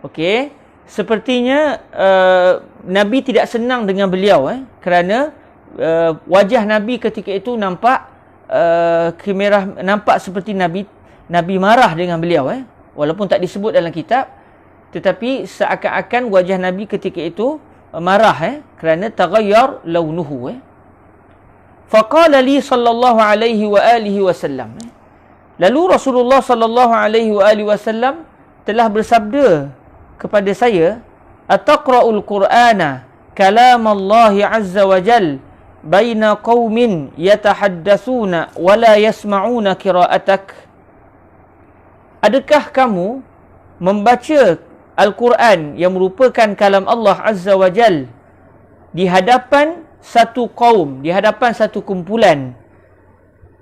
Okey, sepertinya Nabi tidak senang dengan beliau kerana wajah Nabi ketika itu nampak kemerah, nampak seperti Nabi marah dengan beliau walaupun tak disebut dalam kitab, tetapi seakan-akan wajah Nabi ketika itu marah kerana taghayyar launuhu. Faqala li sallallahu alaihi wa alihi wasallam. Lalu Rasulullah sallallahu alaihi wa alihi wasallam telah bersabda kepada saya, ataqra'ul Qur'ana kalam Allah azza wa jal baina qaumin yatahaddatsuna wa la yasma'una qira'atak. Adakah kamu membaca Al-Quran yang merupakan kalam Allah azza wa jal di hadapan satu kaum, di hadapan satu kumpulan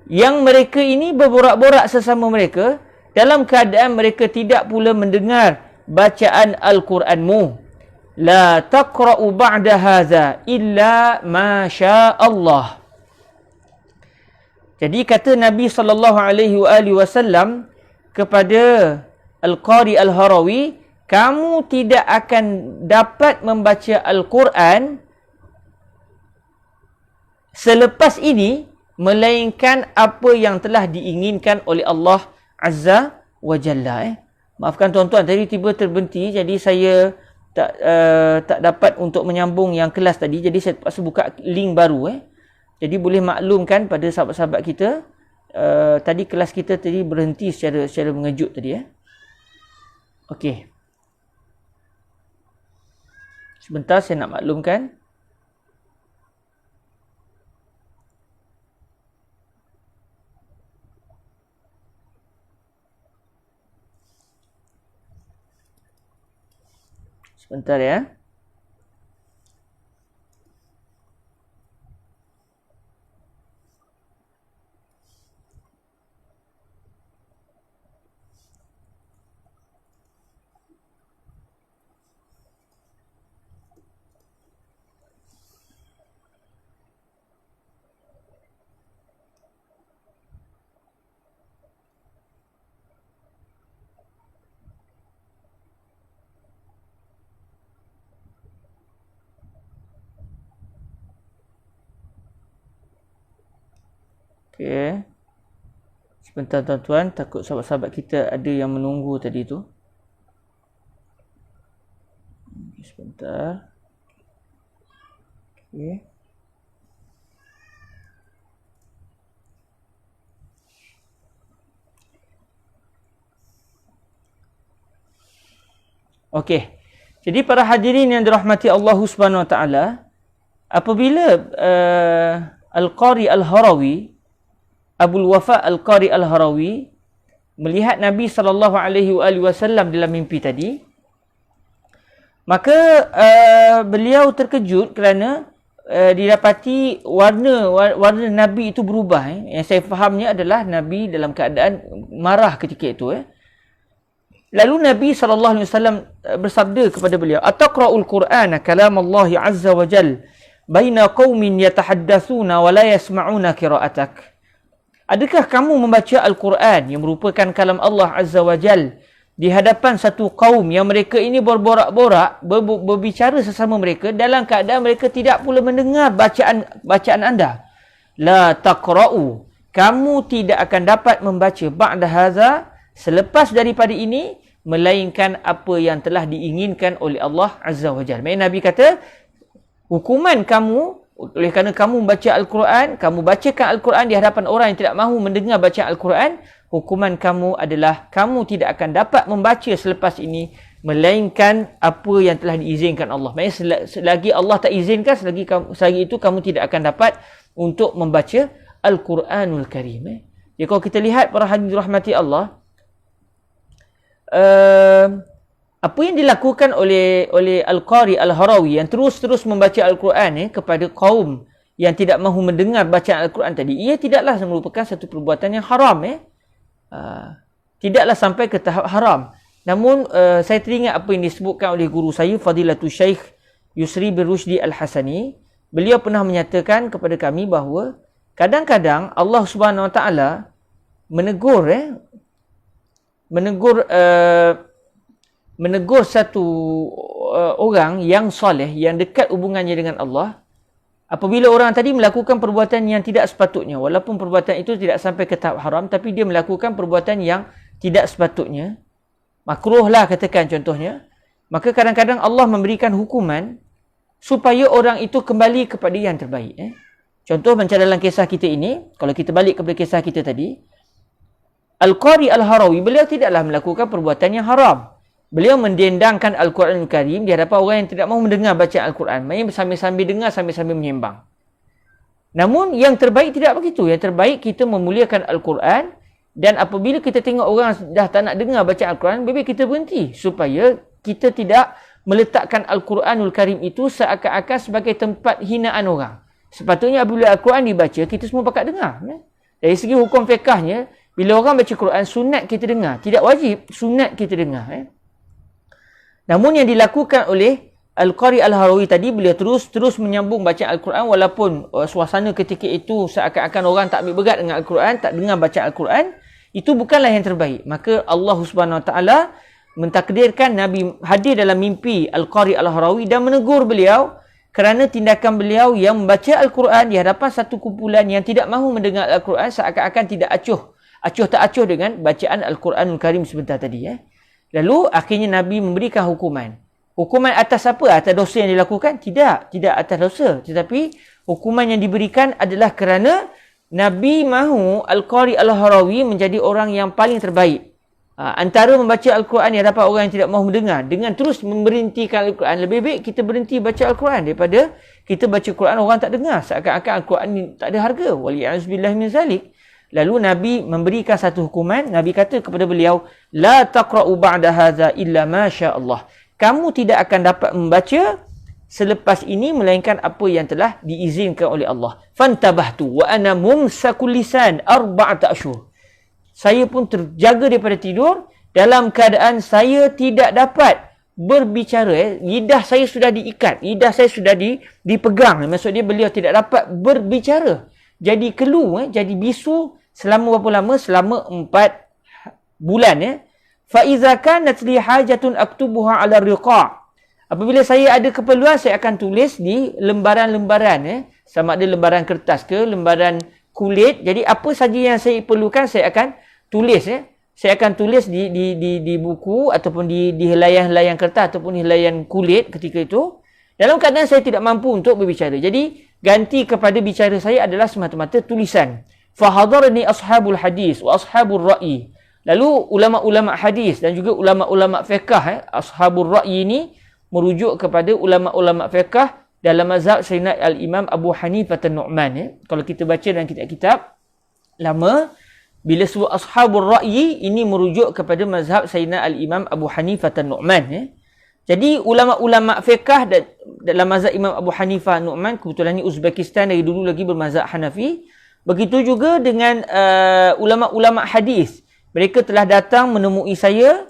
yang mereka ini berborak-borak sesama mereka dalam keadaan mereka tidak pula mendengar bacaan Al-Quranmu. La taqra'u ba'da hadza illa ma syaa Allah. Jadi kata Nabi sallallahu alaihi wasallam kepada Al-Qari Al-Harawi, kamu tidak akan dapat membaca Al-Quran selepas ini melainkan apa yang telah diinginkan oleh Allah Azza wa Jalla. Maafkan tuan-tuan, tadi tiba terbenti, jadi saya tak dapat untuk menyambung yang kelas tadi, jadi saya terpaksa buka link baru. Jadi boleh maklumkan pada sahabat-sahabat kita, tadi kelas kita tadi berhenti secara mengejut tadi. Okey. Sebentar saya nak maklumkan. Sebentar ya. Okey. Sebentar tuan-tuan, takut sahabat-sahabat kita ada yang menunggu tadi tu. Sebentar. Okey. Okey. Jadi para hadirin yang dirahmati Allah Subhanahu wa taala, apabila Al-Qari Al-Harawi, Abul Wafa Al-Qari Al-Harawi melihat Nabi sallallahu alaihi wasallam dalam mimpi tadi, maka beliau terkejut kerana didapati warna Nabi itu berubah. Yang saya fahamnya adalah Nabi dalam keadaan marah ketika itu. Lalu Nabi sallallahu alaihi wasallam bersabda kepada beliau, "Ataqra'ul Qur'ana kalam Allah azza wa jal baina qaumin yatahaddatsuna wa la yasma'una qira'atak." Adakah kamu membaca Al-Quran yang merupakan kalam Allah Azza wa Jal di hadapan satu kaum yang mereka ini berborak-borak, berbicara sesama mereka dalam keadaan mereka tidak pula mendengar bacaan anda? La taqra'u, kamu tidak akan dapat membaca ba'da hadza, selepas daripada ini, melainkan apa yang telah diinginkan oleh Allah Azza wa Jal. Maksudnya Nabi kata, hukuman kamu oleh kerana kamu membaca Al-Quran, kamu bacakan Al-Quran di hadapan orang yang tidak mahu mendengar bacaan Al-Quran, hukuman kamu adalah kamu tidak akan dapat membaca selepas ini melainkan apa yang telah diizinkan Allah. Maksudnya selagi Allah tak izinkan, selagi itu kamu tidak akan dapat untuk membaca Al-Quranul Karim. Jadi kalau kita lihat para hadirin dirahmati Allah, apa yang dilakukan oleh Al-Qari Al-Harawi yang terus-terus membaca Al-Quran kepada kaum yang tidak mahu mendengar bacaan Al-Quran tadi, ia tidaklah merupakan satu perbuatan yang haram. Tidaklah sampai ke tahap haram. Namun saya teringat apa yang disebutkan oleh guru saya, Fadilatul Syekh Yusri bin Rushdi Al-Hasani. Beliau pernah menyatakan kepada kami bahawa kadang-kadang Allah Subhanahu Wa Taala menegur satu orang yang soleh, yang dekat hubungannya dengan Allah, apabila orang tadi melakukan perbuatan yang tidak sepatutnya, walaupun perbuatan itu tidak sampai ke tahap haram, tapi dia melakukan perbuatan yang tidak sepatutnya, makruh lah katakan contohnya, maka kadang-kadang Allah memberikan hukuman supaya orang itu kembali kepada yang terbaik. Contoh macam dalam kisah kita ini, kalau kita balik kepada kisah kita tadi, Al-Qari Al-Harawi, beliau tidaklah melakukan perbuatan yang haram. Beliau mendendangkan Al-Quran Al-Karim di hadapan orang yang tidak mahu mendengar bacaan Al-Quran. Maksudnya sambil-sambil dengar, sambil-sambil menyembang. Namun yang terbaik tidak begitu. Yang terbaik kita memuliakan Al-Quran, dan apabila kita tengok orang dah tak nak dengar bacaan Al-Quran, lebih kita berhenti supaya kita tidak meletakkan Al-Quranul Karim itu seakan-akan sebagai tempat hinaan orang. Sepatutnya apabila Al-Quran dibaca, kita semua pakat dengar. Dari segi hukum fiqahnya, bila orang baca Quran, sunat kita dengar. Tidak wajib, sunat kita dengar. Namun yang dilakukan oleh Al-Qari Al-Harawi tadi, beliau terus menyambung bacaan Al-Quran walaupun suasana ketika itu seakan-akan orang tak ambil berat dengan Al-Quran, tak dengar bacaan Al-Quran, itu bukanlah yang terbaik. Maka Allah Subhanahu Wa Taala mentakdirkan Nabi hadir dalam mimpi Al-Qari Al-Harawi dan menegur beliau kerana tindakan beliau yang membaca Al-Quran di hadapan satu kumpulan yang tidak mahu mendengar Al-Quran, seakan-akan tidak acuh tak acuh dengan bacaan Al-Quranul Karim sebentar tadi. Lalu akhirnya Nabi memberikan hukuman. Hukuman atas apa? Atas dosa yang dilakukan? Tidak atas dosa. Tetapi hukuman yang diberikan adalah kerana Nabi mahu Al-Qari Al-Harawi menjadi orang yang paling terbaik. Antara membaca Al-Quran yang dapat orang yang tidak mahu mendengar dengan terus memberhentikan Al-Quran, lebih baik kita berhenti baca Al-Quran daripada kita baca Quran orang tak dengar. Seakan-akan Al-Quran ni tak ada harga. Wali'azubillah min zalik. Lalu Nabi memberikan satu hukuman. Nabi kata kepada beliau, la taqra'u ba'da hadza illa ma sya Allah. Kamu tidak akan dapat membaca selepas ini melainkan apa yang telah diizinkan oleh Allah. Fantabahtu wa ana mumsakul lisan arba'ata ashhur. Saya pun terjaga daripada tidur dalam keadaan saya tidak dapat berbicara. Lidah saya sudah diikat, lidah saya sudah dipegang. Maksudnya beliau tidak dapat berbicara. Jadi keluh, jadi bisu selama berapa lama? Selama 4 bulan. Fa iza kanat li hajatun aktubuha ala riqa'. Apabila saya ada keperluan, saya akan tulis di lembaran-lembaran. Sama ada lembaran kertas ke, lembaran kulit. Jadi apa saja yang saya perlukan, saya akan tulis. Saya akan tulis di buku ataupun di helaian-helaian kertas ataupun di helaian kulit ketika itu. Dalam keadaan saya tidak mampu untuk berbicara. Jadi ganti kepada bicara saya adalah semata-mata tulisan. Fahadarni ashabul hadis wa ashabul ra'i. Lalu ulama-ulama hadis dan juga ulama-ulama fiqh, ashabul ra'i ini merujuk kepada ulama-ulama fiqh dalam mazhab Sayyidina Al-Imam Abu Hanifah An-Nu'man. Kalau kita baca dalam kitab-kitab lama, bila sebut ashabul ra'i, ini merujuk kepada mazhab Sayyidina Al-Imam Abu Hanifah An-Nu'man. Jadi ulama-ulama fiqh dalam mazhab Imam Abu Hanifah An-Nu'man, kebetulan ni Uzbekistan dari dulu lagi bermazhab Hanafi. Begitu juga dengan ulama-ulama hadis. Mereka telah datang menemui saya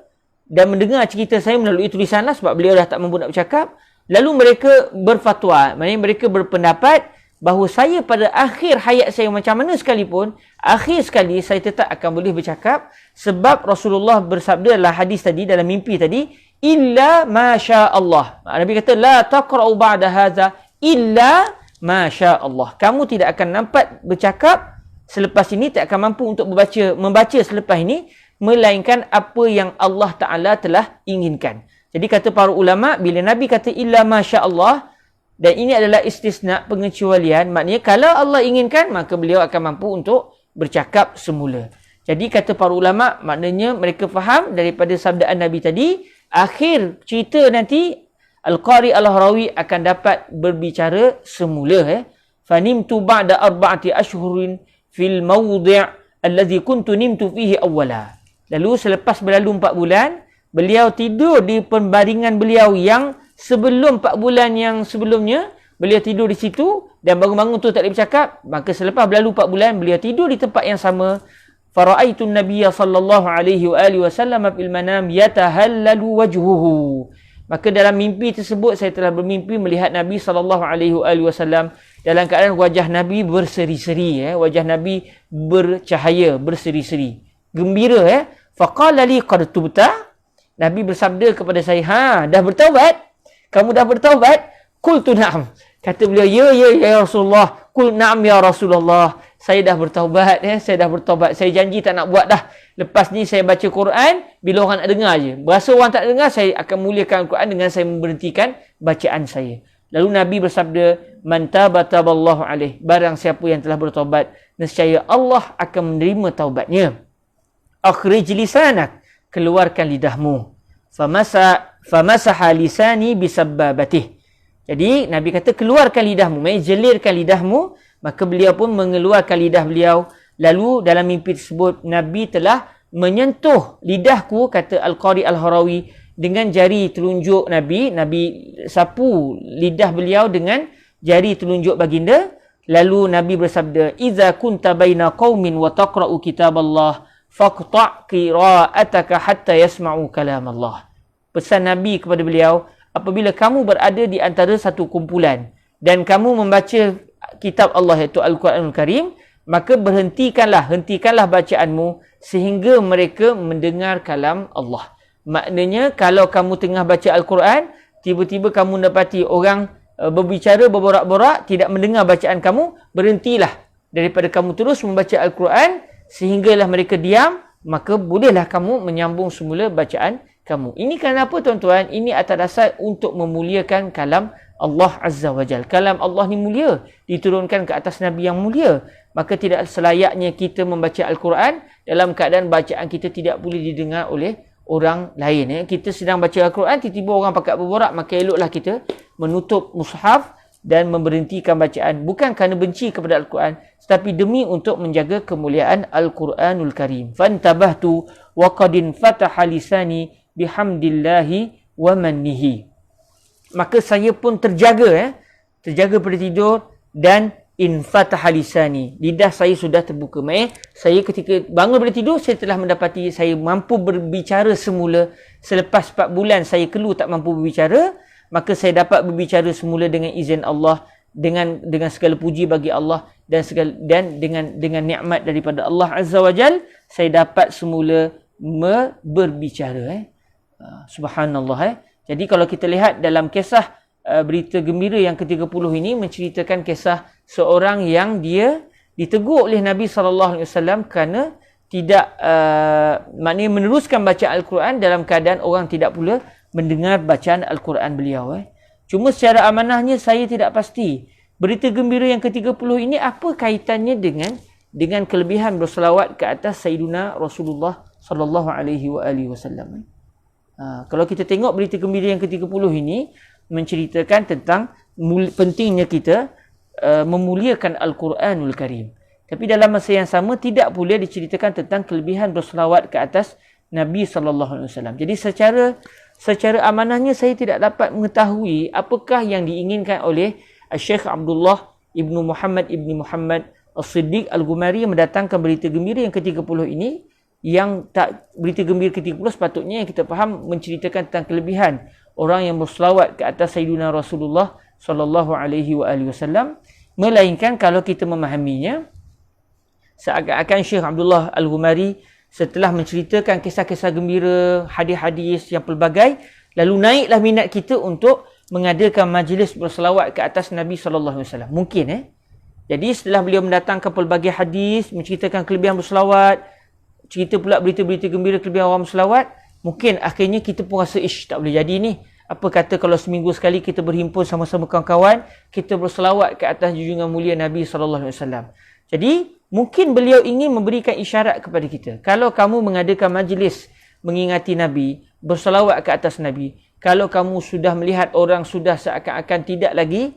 dan mendengar cerita saya melalui tulisanlah sebab beliau dah tak mampu nak bercakap. Lalu mereka berfatwa, maknanya mereka berpendapat bahawa saya pada akhir hayat saya macam mana sekalipun, akhir sekali saya tetap akan boleh bercakap sebab Rasulullah bersabda dalam hadis tadi, dalam mimpi tadi, illa ma sya Allah. Nabi kata la taqra'u ba'da hadza illa ma sya Allah. Kamu tidak akan nampak bercakap selepas ini, tak akan mampu untuk membaca selepas ini melainkan apa yang Allah Taala telah inginkan. Jadi kata para ulama, bila Nabi kata illa ma sya Allah, dan ini adalah istisna, pengecualian, maknanya kalau Allah inginkan maka beliau akan mampu untuk bercakap semula. Jadi kata para ulama, maknanya mereka faham daripada sabdaan Nabi tadi, akhir cerita nanti Al-Qari Al-Harawi akan dapat berbicara semula. Fanimtu ba'da 4 ashhurin fil mawdi' allazi kuntu nimtu fihi awwala. Lalu selepas berlalu 4 bulan, beliau tidur di pembaringan beliau yang sebelum 4 bulan yang sebelumnya, beliau tidur di situ dan bangun-bangun tu tak boleh bercakap. Maka selepas berlalu 4 bulan, beliau tidur di tempat yang sama. Fara'aitu an-nabiyya sallallahu alaihi wa alihi wasallam fil manam yatahallalu wajhuhu. Maka dalam mimpi tersebut saya telah bermimpi melihat Nabi sallallahu alaihi wasallam dalam keadaan wajah Nabi berseri-seri, wajah Nabi bercahaya, berseri-seri, gembira. Faqala li qad tubta, Nabi bersabda kepada saya, dah bertaubat? Kamu dah bertaubat? Qultu na'am. Kata beliau, ya Rasulullah. Qul na'am ya Rasulullah. Saya dah bertaubat, saya dah bertaubat. Saya janji tak nak buat dah. Lepas ni saya baca Quran, bila orang nak dengar je. Berasa orang tak dengar, saya akan muliakan Al-Quran dengan saya memberhentikan bacaan saya. Lalu Nabi bersabda, man taba taballahu alaih. Barang siapa yang telah bertaubat, nescaya Allah akan menerima taubatnya. Akhrij lisanak. Keluarkan lidahmu. Famasaha lisani bisabbabatih. Jadi Nabi kata keluarkan lidahmu, maksudnya jelirkan lidahmu. Maka beliau pun mengeluarkan lidah beliau. Lalu dalam mimpi tersebut Nabi telah menyentuh lidahku, kata Al-Qari Al-Harawi, dengan jari telunjuk Nabi. Nabi sapu lidah beliau dengan jari telunjuk baginda. Lalu Nabi bersabda, "Idza kunta baina qaumin wa taqra'u kitaballah faqta' qira'ataka hatta yasma'u kalam Allah." Pesan Nabi kepada beliau, apabila kamu berada di antara satu kumpulan dan kamu membaca kitab Allah iaitu Al-Quranul Karim, maka hentikanlah bacaanmu sehingga mereka mendengar kalam Allah. Maknanya kalau kamu tengah baca Al-Quran, tiba-tiba kamu dapati orang berbicara, berborak-borak, tidak mendengar bacaan kamu, berhentilah daripada kamu terus membaca Al-Quran sehinggalah mereka diam, maka bolehlah kamu menyambung semula bacaan kamu. Ini kenapa tuan-tuan? Ini atas dasar untuk memuliakan kalam Allah Azza wa Jal. Kalam Allah ni mulia, diturunkan ke atas Nabi yang mulia. Maka tidak selayaknya kita membaca Al-Quran dalam keadaan bacaan kita tidak boleh didengar oleh orang lain. Kita sedang baca Al-Quran, tiba-tiba orang pakat berborak, maka eloklah kita menutup mushaf dan memberhentikan bacaan. Bukan kerana benci kepada Al-Quran, tetapi demi untuk menjaga kemuliaan Al-Quranul Karim. Fantabahtu wa qadin fataha lisani bihamdillahi wa mannihi. Maka saya pun terjaga pada tidur, dan infataha lisani, lidah saya sudah terbuka. Saya ketika bangun daripada tidur, saya telah mendapati saya mampu berbicara semula. Selepas 4 bulan saya keluar tak mampu berbicara, maka saya dapat berbicara semula dengan izin Allah, dengan segala puji bagi Allah dan dengan nikmat daripada Allah Azza wa Jal, saya dapat semula berbicara. Subhanallah. Jadi kalau kita lihat dalam kisah berita gembira yang ke-30 ini, menceritakan kisah seorang yang dia ditegur oleh Nabi SAW kerana tidak maknanya meneruskan bacaan Al-Quran dalam keadaan orang tidak pula mendengar bacaan Al-Quran beliau. Cuma secara amanahnya saya tidak pasti berita gembira yang ke-30 ini apa kaitannya dengan kelebihan berselawat ke atas Sayyiduna Rasulullah sallallahu alaihi wasallam. Kalau kita tengok berita gembira yang ke-30 ini menceritakan tentang pentingnya kita memuliakan Al-Quranul Karim. Tapi dalam masa yang sama tidak pula diceritakan tentang kelebihan berselawat ke atas Nabi sallallahu alaihi wasallam. Jadi secara amanahnya saya tidak dapat mengetahui apakah yang diinginkan oleh Syekh Abdullah Ibnu Muhammad As-Siddiq Al-Gumari yang mendatangkan berita gembira yang ke-30 ini. Yang tak berita gembira ke-30 sepatutnya yang kita faham menceritakan tentang kelebihan orang yang berselawat ke atas Sayyidina Rasulullah sallallahu alaihi wasallam, melainkan kalau kita memahaminya seakan-akan Syekh Abdullah Al-Ghumari setelah menceritakan kisah-kisah gembira, hadis-hadis yang pelbagai, lalu naiklah minat kita untuk mengadakan majlis berselawat ke atas Nabi sallallahu alaihi wasallam. Mungkin jadi setelah beliau mendatangkan pelbagai hadis menceritakan kelebihan berselawat, cerita pula berita-berita gembira kelebihan orang berselawat, mungkin akhirnya kita pun rasa tak boleh jadi ni. Apa kata kalau seminggu sekali kita berhimpun sama-sama kawan-kawan, kita berselawat ke atas junjungan mulia Nabi sallallahu alaihi wasallam. Jadi mungkin beliau ingin memberikan isyarat kepada kita. Kalau kamu mengadakan majlis mengingati Nabi, berselawat ke atas Nabi, kalau kamu sudah melihat orang sudah seakan-akan tidak lagi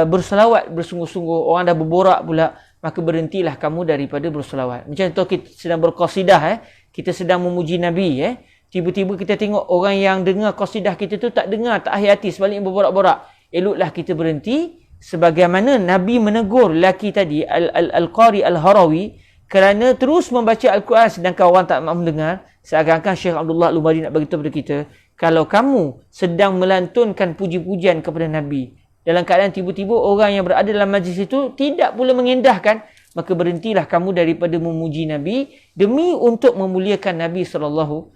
berselawat bersungguh-sungguh, orang dah berborak pula, maka berhentilah kamu daripada berselawat. Macam contoh kita sedang berqasidah, kita sedang memuji Nabi, tiba-tiba kita tengok orang yang dengar qasidah kita tu tak dengar, tak hayati, sebaliknya berborak-borak. Eloklah kita berhenti, sebagaimana Nabi menegur lelaki tadi, Al-Qari Al-Harawi, kerana terus membaca Al-Quran sedangkan orang tak mahu mendengar. Seakan-akan Syekh Abdullah Al-Umari nak beritahu kepada kita, kalau kamu sedang melantunkan puji-pujian kepada Nabi, dalam keadaan tiba-tiba orang yang berada dalam majlis itu tidak pula mengendahkan, maka berhentilah kamu daripada memuji Nabi demi untuk memuliakan Nabi sallallahu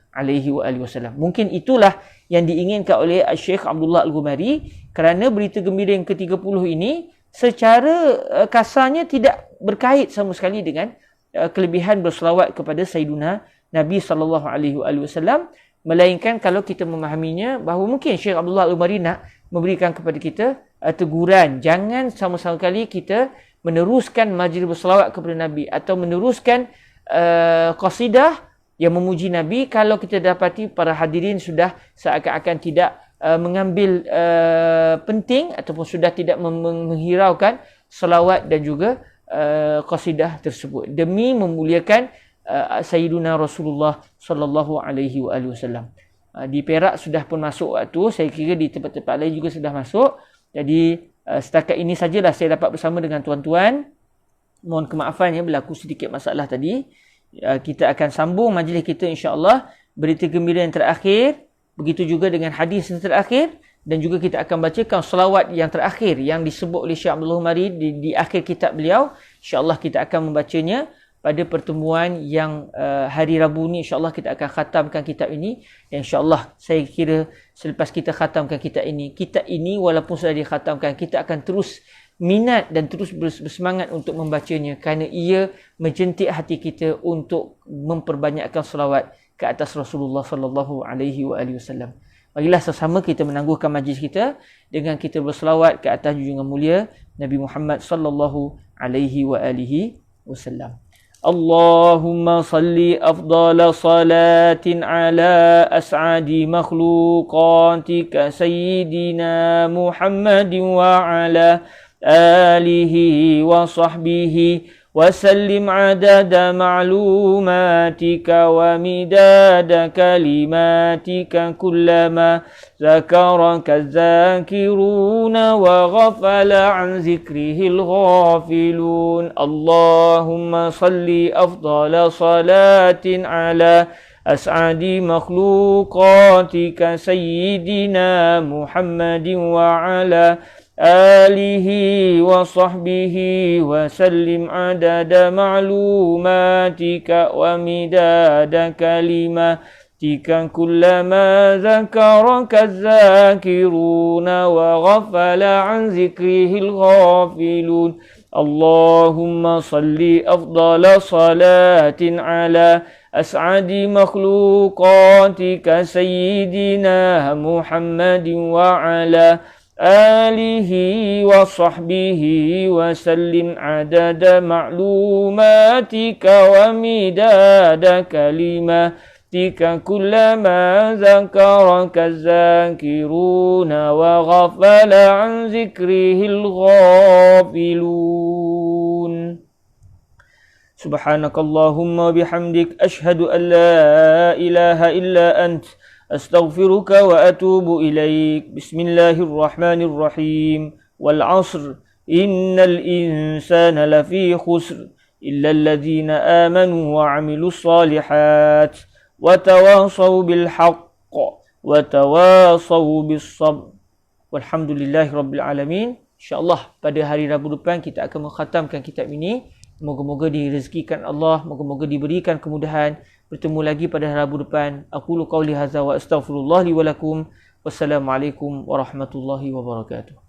wasallam. Mungkin itulah yang diinginkan oleh Syekh Abdullah Al-Ghumari, kerana berita gembira yang ke-30 ini secara kasarnya tidak berkait sama sekali dengan kelebihan berselawat kepada Sayyiduna Nabi SAW, melainkan kalau kita memahaminya bahawa mungkin Syekh Abdullah Al-Ghumari nak memberikan kepada kita teguran, jangan sama-sama kali kita meneruskan majlis berselawat kepada Nabi atau meneruskan qasidah yang memuji Nabi kalau kita dapati para hadirin sudah seakan-akan tidak mengambil penting ataupun sudah tidak menghiraukan selawat dan juga qasidah tersebut demi memuliakan Sayyiduna Rasulullah sallallahu alaihi wasallam. Di Perak sudah pun masuk waktu, saya kira di tempat-tempat lain juga sudah masuk. Jadi setakat ini sajalah saya dapat bersama dengan tuan-tuan. Mohon kemaafan ya, berlaku sedikit masalah tadi. Kita akan sambung majlis kita insya-Allah, berita gembira yang terakhir, begitu juga dengan hadis yang terakhir, dan juga kita akan bacakan selawat yang terakhir yang disebut oleh Syekh Abdullah Al-Ghumari di akhir kitab beliau. Insya-Allah kita akan membacanya pada pertemuan yang hari Rabu ni. InsyaAllah kita akan khatamkan kitab ini. Dan insyaAllah saya kira selepas kita khatamkan kitab ini walaupun sudah dikhatamkan, kita akan terus minat dan terus bersemangat untuk membacanya, kerana ia menjentik hati kita untuk memperbanyakkan selawat ke atas Rasulullah sallallahu alaihi wasallam. Marilah sama-sama kita menangguhkan majlis kita dengan kita berselawat ke atas junjungan mulia Nabi Muhammad sallallahu alaihi wasallam. اللهم صل أفضل صلاة على أسعد مخلوقاتك سيدنا محمد وعلى آله وصحبه وسلم عدد معلوماتك ومداد كلماتك كلما ذكرك الذاكرون وغفل عن ذكره الغافلون. اللهم صل أفضل صلاة على أسعد مخلوقاتك سيدنا محمد وعلى آله وصحبه وسلم عدد معلوماتك ومداد كلماتك كلما ذكرك الذاكرون وغفل عن ذكره الغافلون. اللهم صل أفضل صلاة على أسعد مخلوقاتك سيدنا محمد وعلى آله وصحبه وسلم عدد معلوماتك ومداد كلماتك كلما ذكرك الذاكرون وغفل عن ذكره الغافلون. سبحانك اللهم وبحمدك أشهد أن لا إله إلا أنت أستغفرك وأتوب إليك. بسم الله الرحمن الرحيم. والعصر إن الإنسان لفي خسر إلا الذين آمنوا وعملوا الصالحات وتواصوا بالحق وتواصوا بالصبر. والحمد لله رب العالمين. InsyaAllah pada hari Rabu depan kita akan mengkhatamkan kitab ini. Moga-moga direzekikan Allah, moga-moga diberikan kemudahan. Bertemu lagi pada Rabu depan. Aqulu qawli hadza wa astaghfirullah li wa lakum. Wassalamualaikum warahmatullahi wabarakatuh.